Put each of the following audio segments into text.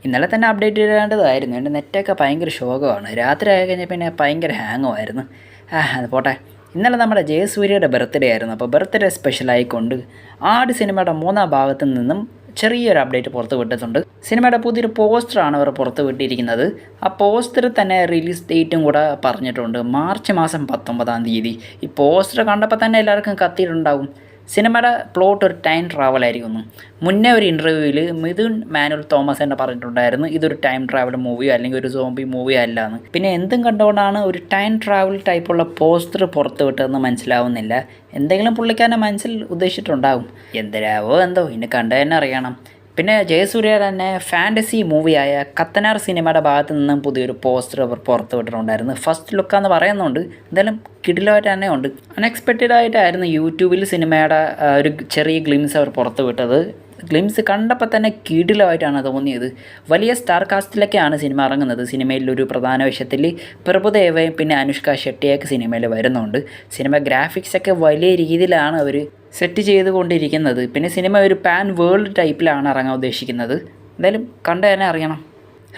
ഇന്നലെ തന്നെ അപ്ഡേറ്റ് ചെയ്യേണ്ടതായിരുന്നു. എൻ്റെ നെറ്റൊക്കെ ഭയങ്കര ശോകമാണ്. രാത്രി ആയി കഴിഞ്ഞാൽ പിന്നെ ഭയങ്കര ഹാങ്ങുമായിരുന്നു. അത് പോട്ടെ. ഇന്നലെ നമ്മുടെ ജയസൂര്യയുടെ ബർത്ത്ഡേ ആയിരുന്നു. അപ്പോൾ ബർത്ത്ഡേ സ്പെഷ്യലായിക്കൊണ്ട് ആട് സിനിമയുടെ 3-ാം ഭാഗത്തു നിന്നും ചെറിയൊരു അപ്ഡേറ്റ് പുറത്ത് വിട്ടിട്ടുണ്ട്. സിനിമയുടെ പുതിയൊരു പോസ്റ്ററാണ് അവർ പുറത്ത് വിട്ടിരിക്കുന്നത്. ആ പോസ്റ്ററിൽ തന്നെ റിലീസ് ഡേറ്റും കൂടെ പറഞ്ഞിട്ടുണ്ട്, മാർച്ച് മാസം 19-ാം തീയതി. ഈ പോസ്റ്റർ കണ്ടപ്പോൾ തന്നെ എല്ലാവർക്കും കത്തിയിട്ടുണ്ടാവും. സിനിമയുടെ പ്ലോട്ട് ഒരു ടൈം ട്രാവൽ ആയിരിക്കുന്നു. മുന്നേ ഒരു ഇൻ്റർവ്യൂവിൽ മിഥുൻ മാനുവൽ തോമസ് തന്നെ പറഞ്ഞിട്ടുണ്ടായിരുന്നു ഇതൊരു ടൈം ട്രാവൽ മൂവിയോ അല്ലെങ്കിൽ ഒരു സോംബി മൂവിയോ അല്ലാന്ന്. പിന്നെ എന്തും കണ്ടുകൊണ്ടാണ് ഒരു ടൈം ട്രാവൽ ടൈപ്പുള്ള പോസ്റ്റർ പുറത്ത് വിട്ടതെന്ന് മനസ്സിലാവുന്നില്ല. എന്തെങ്കിലും പുള്ളിക്കാരൻ്റെ മനസ്സിൽ ഉദ്ദേശിച്ചിട്ടുണ്ടാകും. എന്തരാവോ എന്തോ, ഇനി കണ്ടു തന്നെ അറിയണം. പിന്നെ ജയസൂര്യ തന്നെ ഫാൻറ്റസി മൂവിയായ കത്തനാർ സിനിമയുടെ ഭാഗത്തു നിന്നും പുതിയൊരു പോസ്റ്റർ അവർ പുറത്ത് വിട്ടിട്ടുണ്ടായിരുന്നു. ഫസ്റ്റ് ലുക്കാന്ന് പറയുന്നുണ്ട്. എന്തായാലും കിടിലമായിട്ട് തന്നെ ഉണ്ട്. അൺഎക്സ്പെക്റ്റഡ് ആയിട്ടായിരുന്നു യൂട്യൂബിൽ സിനിമയുടെ ഒരു ചെറിയ ഗ്ലിംസ് അവർ പുറത്ത് വിട്ടത്. ഗ്ലിംസ് കണ്ടപ്പോൾ തന്നെ കിടിലമായിട്ടാണ് തോന്നിയത്. വലിയ സ്റ്റാർ കാസ്റ്റിലൊക്കെയാണ് സിനിമ ഇറങ്ങുന്നത്. സിനിമയിലൊരു പ്രധാന വേഷത്തിൽ പ്രഭുദേവയും പിന്നെ അനുഷ്ക ഷെട്ടിയൊക്കെ സിനിമയിൽ വരുന്നുണ്ട്. സിനിമ ഗ്രാഫിക്സൊക്കെ വലിയ രീതിയിലാണ് അവർ സെറ്റ് ചെയ്തുകൊണ്ടിരിക്കുന്നത്. പിന്നെ സിനിമ ഒരു പാൻ വേൾഡ് ടൈപ്പിലാണ് ഇറങ്ങാൻ ഉദ്ദേശിക്കുന്നത്. എന്തായാലും കണ്ടു തന്നെ അറിയണം.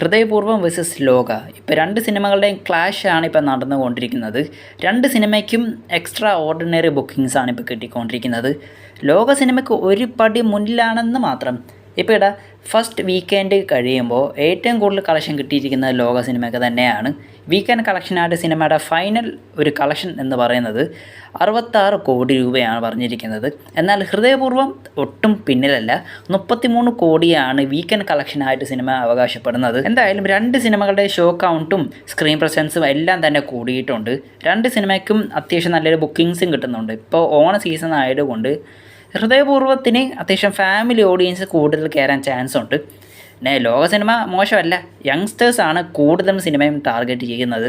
ഹൃദയപൂർവ്വം വേഴ്സസ് ലോക, ഇപ്പോൾ 2 സിനിമകളുടെയും ക്ലാഷാണ് ഇപ്പോൾ നടന്നുകൊണ്ടിരിക്കുന്നത്. 2 സിനിമയ്ക്കും എക്സ്ട്രാ ഓർഡിനറി ബുക്കിങ്സാണ് ഇപ്പോൾ കിട്ടിക്കൊണ്ടിരിക്കുന്നത്. ലോക സിനിമയ്ക്ക് ഒരു പടി മുന്നിലാണെന്ന് മാത്രം. ഇപ്പോൾ ഇവിടെ ഫസ്റ്റ് വീക്കെൻഡ് കഴിയുമ്പോൾ ഏറ്റവും കൂടുതൽ കളക്ഷൻ കിട്ടിയിരിക്കുന്നത് ലോക സിനിമയ്ക്ക് തന്നെയാണ്. വീക്കെൻഡ് കളക്ഷനായിട്ട് സിനിമയുടെ ഫൈനൽ ഒരു കളക്ഷൻ എന്ന് പറയുന്നത് 66 കോടി രൂപയാണ് പറഞ്ഞിരിക്കുന്നത്. എന്നാൽ ഹൃദയപൂർവ്വം ഒട്ടും പിന്നിലല്ല. 33 കോടിയാണ് വീക്കെൻഡ് കളക്ഷനായിട്ട് സിനിമ അവകാശപ്പെടുന്നത്. എന്തായാലും 2 സിനിമകളുടെ ഷോ കൗണ്ടും സ്ക്രീൻ പ്രസൻസും എല്ലാം തന്നെ കൂടിയിട്ടുണ്ട്. 2 സിനിമയ്ക്കും അത്യാവശ്യം നല്ലൊരു ബുക്കിങ്സും കിട്ടുന്നുണ്ട്. ഇപ്പോൾ ഓണ സീസൺ ആയതുകൊണ്ട് ഹൃദയപൂർവ്വത്തിന് അത്യാവശ്യം ഫാമിലി ഓഡിയൻസ് കൂടുതൽ കയറാൻ ചാൻസ് ഉണ്ട്. പിന്നെ ലോക സിനിമ മോശമല്ല, യങ്സ്റ്റേഴ്സാണ് കൂടുതലും സിനിമയും ടാർഗറ്റ് ചെയ്യുന്നത്.